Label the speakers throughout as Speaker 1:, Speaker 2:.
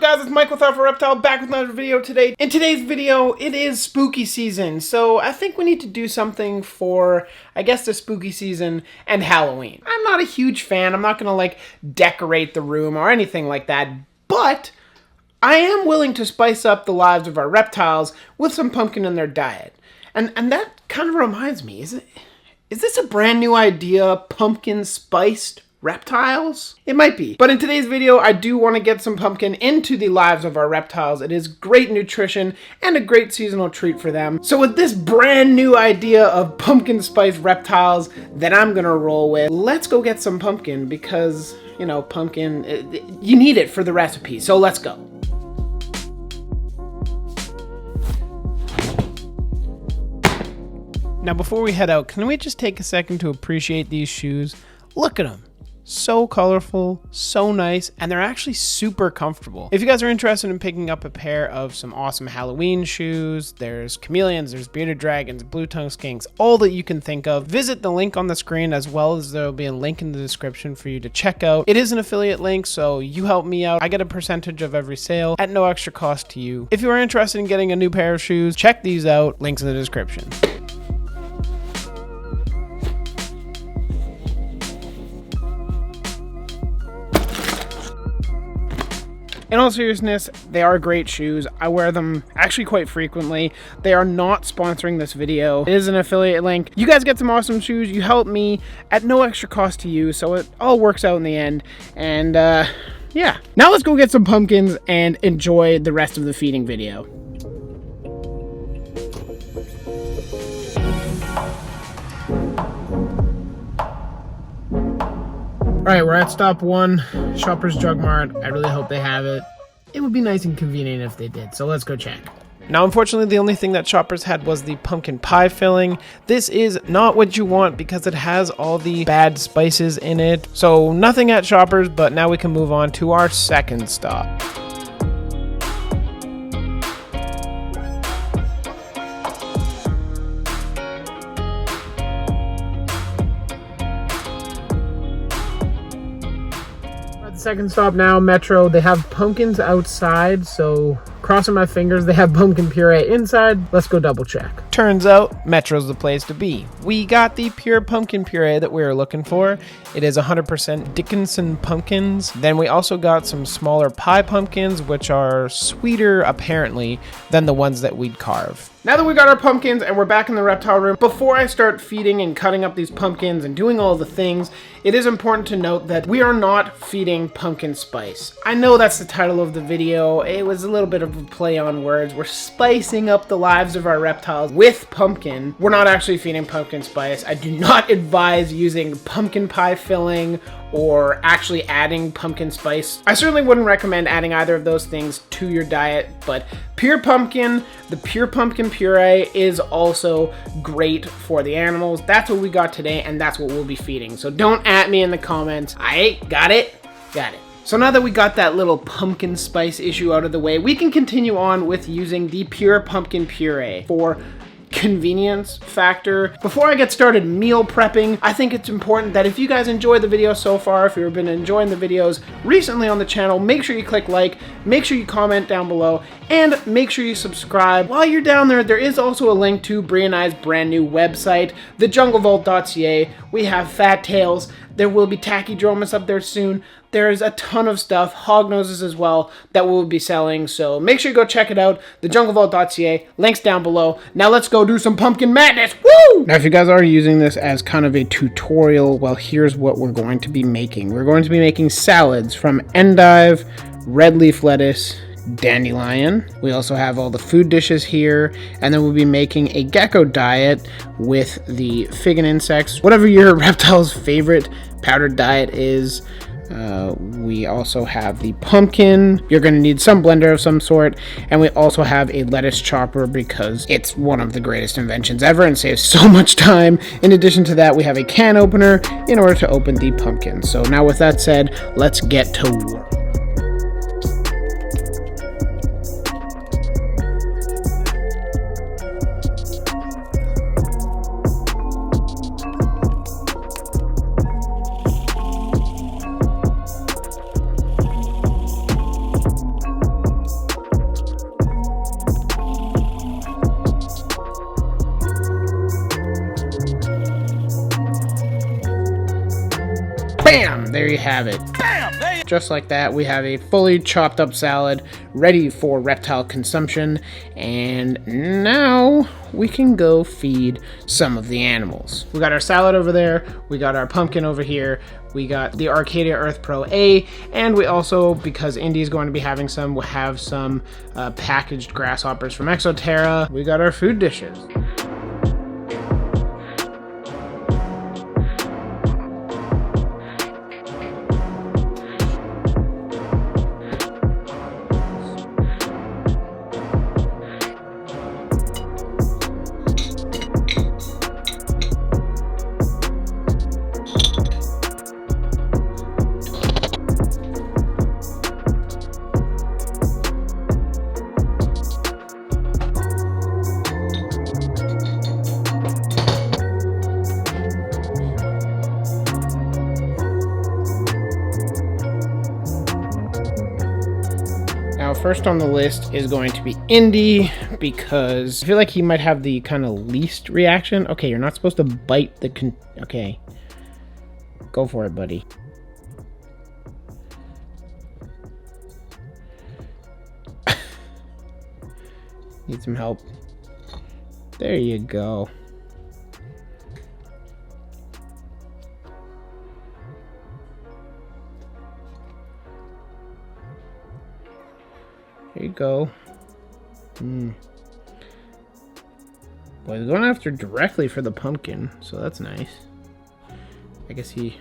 Speaker 1: guys, it's Mike with Reptile back with another video today. In today's video, it is spooky season, so I think we need to do something for, I guess, the spooky season and Halloween. I'm not a huge fan. I'm not gonna like decorate the room or anything like that, but I am willing to spice up the lives of our reptiles with some pumpkin in their diet. And that kind of reminds me, is this a brand new idea, pumpkin spiced reptiles? It might be. But in today's video, I do want to get some pumpkin into the lives of our reptiles. It is great nutrition and a great seasonal treat for them. So with this brand new idea of pumpkin spice reptiles that I'm gonna roll with, let's go get some pumpkin because, you know, pumpkin, you need it for the recipe. So let's go. Now before we head out, can we just take a second to appreciate these shoes? Look at them. So colorful, so nice, and they're actually super comfortable. If you guys are interested in picking up a pair of some awesome Halloween shoes, there's chameleons, there's bearded dragons, blue tongue skinks, all that you can think of, visit the link on the screen, as well as there will be a link in the description for you to check out. It is an affiliate link, so you help me out. I get a percentage of every sale at no extra cost to you. If you are interested in getting a new pair of shoes, check these out, links in the description. In all seriousness, they are great shoes. I wear them actually quite frequently. They are not sponsoring this video. It is an affiliate link. You guys get some awesome shoes. You help me at no extra cost to you, so it all works out in the end. And yeah. Now let's go get some pumpkins and enjoy the rest of the feeding video. Alright, we're at stop 1, Shoppers Drug Mart. I really hope they have it. It would be nice and convenient if they did, so let's go check. Now, unfortunately, the only thing that Shoppers had was the pumpkin pie filling. This is not what you want because it has all the bad spices in it. So nothing at Shoppers, but now we can move on to our second stop. Second stop now, Metro. They have pumpkins outside, so crossing my fingers they have pumpkin puree inside. Let's go double check. Turns out Metro's the place to be. We got the pure pumpkin puree that we were looking for. It is 100% Dickinson pumpkins. Then we also got some smaller pie pumpkins, which are sweeter apparently than the ones that we'd carve. Now that we got our pumpkins and we're back in the reptile room, before I start feeding and cutting up these pumpkins and doing all the things, it is important to note that we are not feeding pumpkin spice. I know that's the title of the video. It was a little bit of a play on words. We're spicing up the lives of our reptiles with pumpkin. We're not actually feeding pumpkin spice. I do not advise using pumpkin pie filling or actually adding pumpkin spice. I certainly wouldn't recommend adding either of those things to your diet, but pure pumpkin, the pure pumpkin puree is also great for the animals. That's what we got today, and that's what we'll be feeding. So don't at me in the comments. Got it? Got it. So now that we got that little pumpkin spice issue out of the way, we can continue on with using the pure pumpkin puree for convenience factor. Before I get started meal prepping, I think it's important that if you guys enjoyed the video so far, if you've been enjoying the videos recently on the channel, make sure you click like, make sure you comment down below, and make sure you subscribe. While you're down there, there is also a link to Brie and I's brand new website, thejunglevault.ca. We have fat tails. There will be tachydermis up there soon. There's a ton of stuff, hog noses as well, that we'll be selling. So make sure you go check it out, thejunglevault.ca, links down below. Now let's go do some pumpkin madness, woo! Now if you guys are using this as kind of a tutorial, well, here's what we're going to be making. We're going to be making salads from endive, red leaf lettuce, dandelion. We also have all the food dishes here, and then we'll be making a gecko diet with the fig and insects, whatever your reptile's favorite powdered diet is. We also have the pumpkin. You're going to need some blender of some sort, and we also have a lettuce chopper because it's one of the greatest inventions ever and saves so much time. In addition to that, we have a can opener in order to open the pumpkin. So now with that said, let's get to work. Bam! There you have it. Bam! Just like that, we have a fully chopped up salad ready for reptile consumption. And now we can go feed some of the animals. We got our salad over there. We got our pumpkin over here. We got the Arcadia Earth Pro A. And we also, because Indy's going to be having some, we'll have some packaged grasshoppers from Exoterra. We got our food dishes. First on the list is going to be Indy, because I feel like he might have the kind of least reaction. Okay, you're not supposed to bite the okay. Go for it, buddy. Need some help. There you go. There you go. Boy, they're going after directly for the pumpkin, so that's nice. I guess he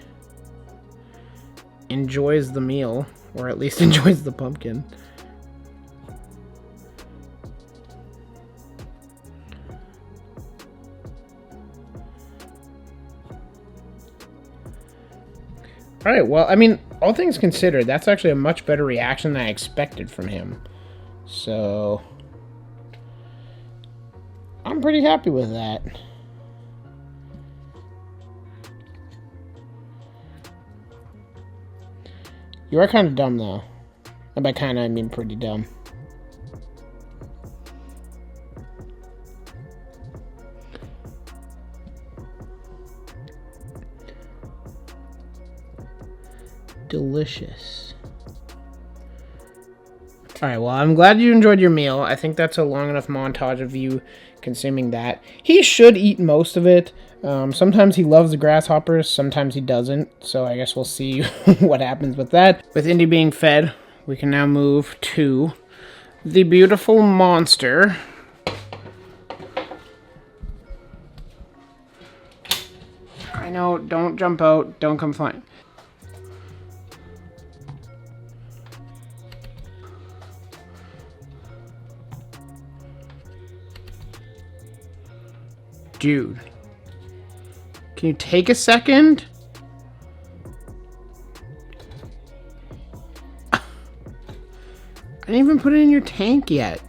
Speaker 1: enjoys the meal, or at least enjoys the pumpkin. Alright, well, I mean, all things considered, that's actually a much better reaction than I expected from him. So, I'm pretty happy with that. You are kind of dumb, though. And by kind of, I mean pretty dumb. Delicious. Alright, well, I'm glad you enjoyed your meal. I think that's a long enough montage of you consuming that. He should eat most of it. Sometimes he loves the grasshoppers, sometimes he doesn't. So I guess we'll see what happens with that. With Indy being fed, we can now move to the beautiful monster. I know, don't jump out, don't come flying. Dude, can you take a second? I didn't even put it in your tank yet.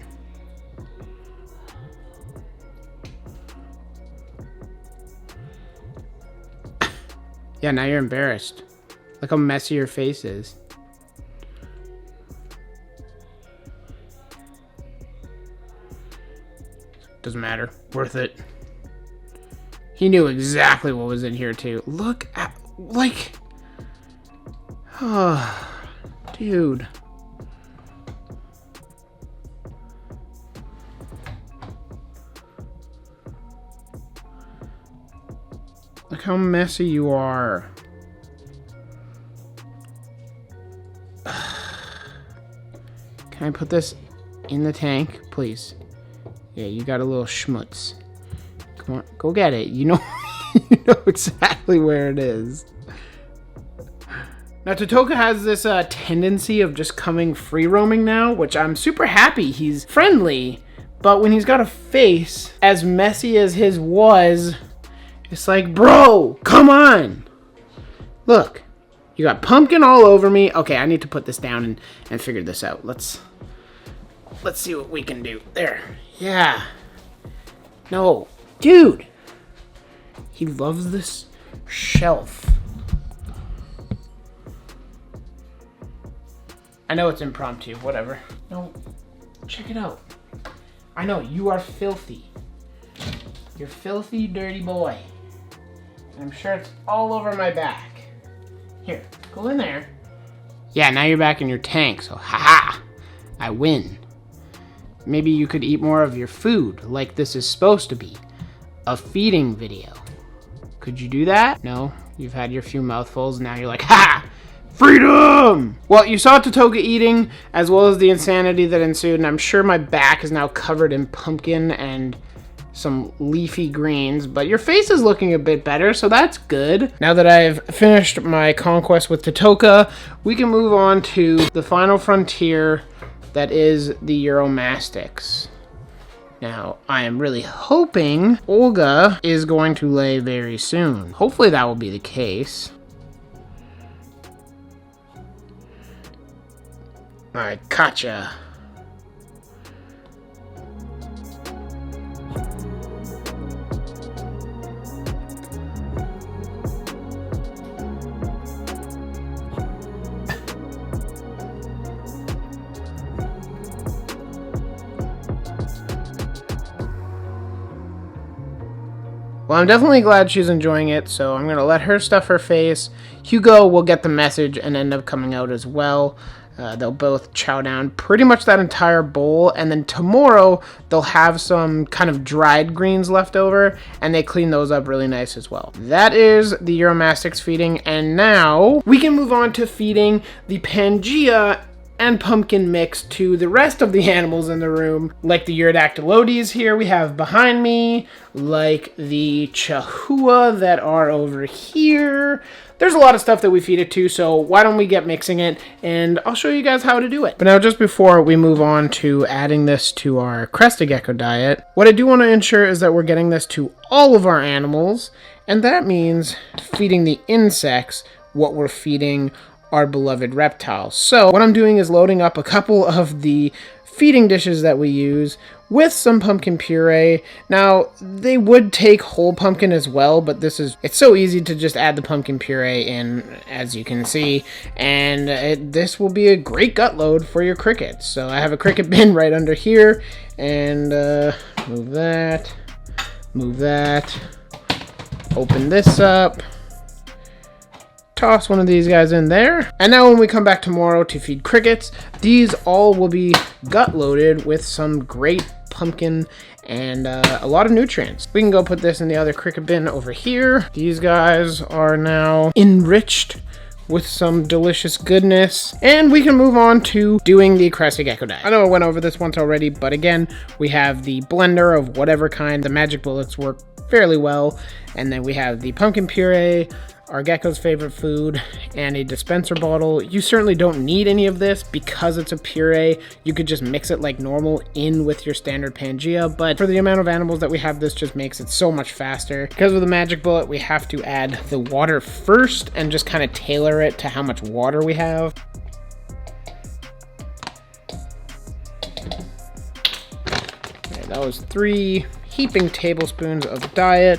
Speaker 1: Yeah, now you're embarrassed. Look how messy your face is. Doesn't matter. Worth it. He knew exactly what was in here, too. Look at, like... Oh, dude. Look how messy you are. Can I put this in the tank, please? Yeah, you got a little schmutz. Come on, go get it. You know, you know exactly where it is. Now, Tytula has this tendency of just coming free roaming now, which I'm super happy. He's friendly, but when he's got a face as messy as his was, it's like, bro, come on. Look, you got pumpkin all over me. Okay, I need to put this down and figure this out. Let's see what we can do. There. Yeah. No. Dude. He loves this shelf. I know it's impromptu. Whatever. No. Check it out. I know. You are filthy. You're filthy, dirty boy. And I'm sure it's all over my back. Here, go in there. Yeah, now you're back in your tank, so haha, I win. Maybe you could eat more of your food, like this is supposed to be. A feeding video. Could you do that? No, you've had your few mouthfuls, now you're like, ha! Freedom! Well, you saw Tytula eating, as well as the insanity that ensued, and I'm sure my back is now covered in pumpkin and some leafy greens, but your face is looking a bit better, so that's good. Now that I've finished my conquest with Tytula, we can move on to the final frontier, that is the Uromastyx. Now, I am really hoping Olga is going to lay very soon. Hopefully that will be the case. Alright, gotcha. Well, I'm definitely glad she's enjoying it, so I'm going to let her stuff her face. Hugo will get the message and end up coming out as well. They'll both chow down pretty much that entire bowl, and then tomorrow they'll have some kind of dried greens left over, and they clean those up really nice as well. That is the Uromastyx feeding, and now we can move on to feeding the Pangea and pumpkin mix to the rest of the animals in the room, like the Urodactylodes here we have behind me, like the Chahua that are over here. There's a lot of stuff that we feed it to, so why don't we get mixing it, and I'll show you guys how to do it. But now, just before we move on to adding this to our crested gecko diet, what I do want to ensure is that we're getting this to all of our animals, and that means feeding the insects what we're feeding our beloved reptiles. So what I'm doing is loading up a couple of the feeding dishes that we use with some pumpkin puree. Now, they would take whole pumpkin as well, but it's so easy to just add the pumpkin puree in, as you can see, and this will be a great gut load for your crickets. So I have a cricket bin right under here, and move that, open this up, toss one of these guys in there. And now when we come back tomorrow to feed crickets, these all will be gut loaded with some great pumpkin and a lot of nutrients. We can go put this in the other cricket bin over here. These guys are now enriched with some delicious goodness, and we can move on to doing the crested gecko diet. I know I went over this once already, but again, we have the blender of whatever kind. The magic bullets work fairly well, and then we have the pumpkin puree, our gecko's favorite food, and a dispenser bottle. You certainly don't need any of this because it's a puree. You could just mix it like normal in with your standard Pangea, but for the amount of animals that we have, this just makes it so much faster. Because with the magic bullet, we have to add the water first and just kind of tailor it to how much water we have. Okay, that was 3 heaping tablespoons of diet.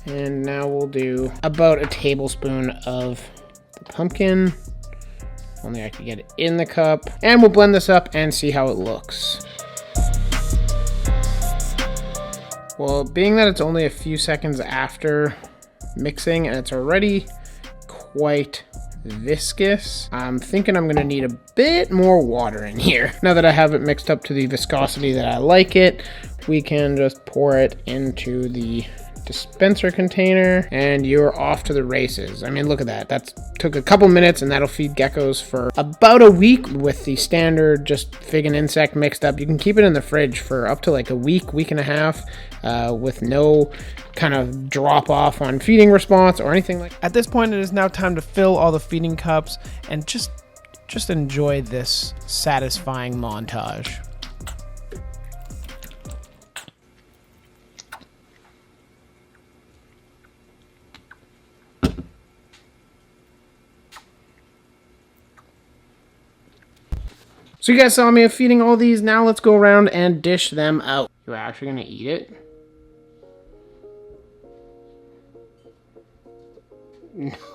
Speaker 1: And now we'll do about a tablespoon of the pumpkin. Only I can get it in the cup. And we'll blend this up and see how it looks. Well, being that it's only a few seconds after mixing and it's already quite viscous, I'm thinking I'm gonna need a bit more water in here. Now that I have it mixed up to the viscosity that I like it, we can just pour it into the dispenser container, and you're off to the races. I mean, look at that. That took a couple minutes, and that'll feed geckos for about a week with the standard just fig and insect mixed up. You can keep it in the fridge for up to like a week, week and a half, with no kind of drop off on feeding response or anything like that. At this point, it is now time to fill all the feeding cups and just enjoy this satisfying montage. So you guys saw me feeding all these. Now let's go around and dish them out. You're actually gonna eat it?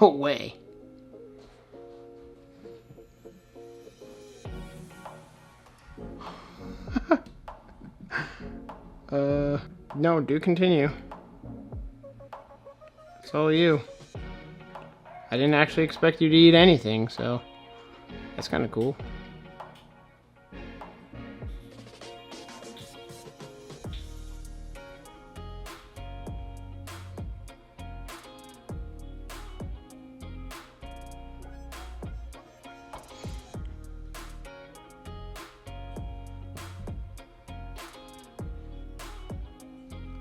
Speaker 1: No way. No, do continue. It's all you. I didn't actually expect you to eat anything, so that's kind of cool.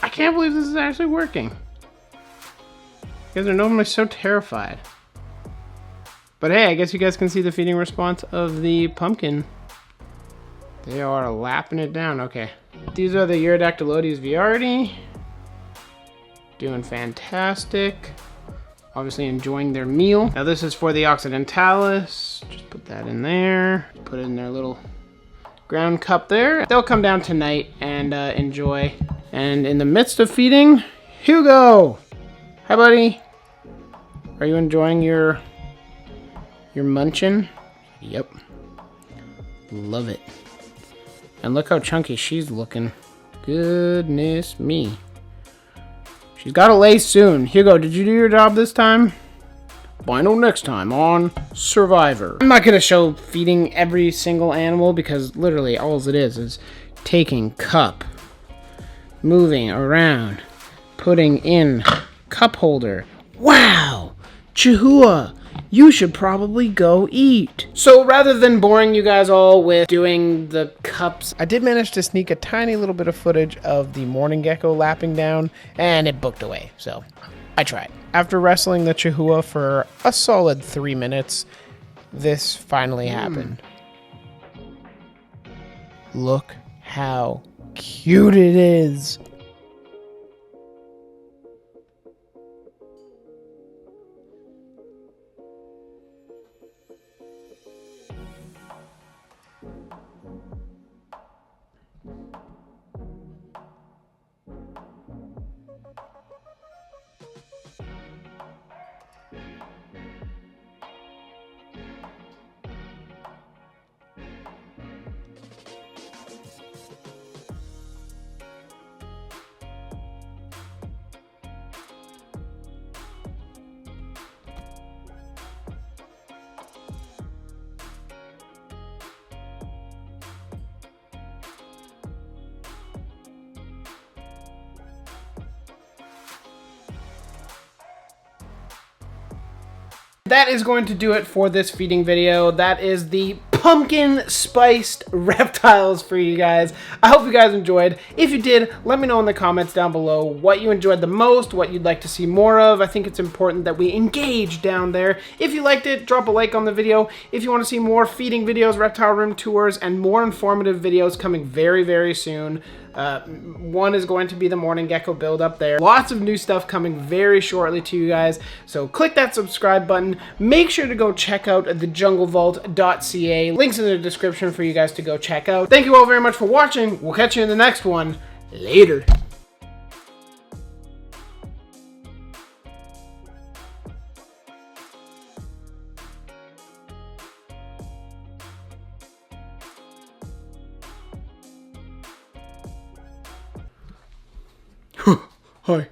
Speaker 1: I can't believe this is actually working. You guys are normally so terrified. But hey, I guess you guys can see the feeding response of the pumpkin. They are lapping it down. Okay. These are the Urodactylodes viardi. Doing fantastic. Obviously enjoying their meal. Now this is for the Occidentalis. Just put that in there. Put it in their little ground cup there. They'll come down tonight and enjoy. And in the midst of feeding, Hugo! Hi, buddy. Are you enjoying your munchin'? Yep. Love it. And look how chunky she's looking. Goodness me. She's got to lay soon. Hugo, did you do your job this time? Final next time on Survivor. I'm not going to show feeding every single animal because literally all it is taking cup, moving around, putting in cup holder. Wow! Chihuahua, you should probably go eat. So rather than boring you guys all with doing the cups, I did manage to sneak a tiny little bit of footage of the morning gecko lapping down, and it booked away, so I tried. After wrestling the Chihuahua for a solid 3 minutes, this finally happened. Look how cute it is. That is going to do it for this feeding video. That is the pumpkin spiced reptiles for you guys. I hope you guys enjoyed. If you did, let me know in the comments down below what you enjoyed the most, what you'd like to see more of. I think it's important that we engage down there. If you liked it, drop a like on the video. If you want to see more feeding videos, reptile room tours, and more informative videos coming very, very soon. One is going to be the morning gecko build up there. Lots of new stuff coming very shortly to you guys. So click that subscribe button. Make sure to go check out thejunglevault.ca. Links in the description for you guys to go check out. Thank you all very much for watching. We'll catch you in the next one. Later. Hi.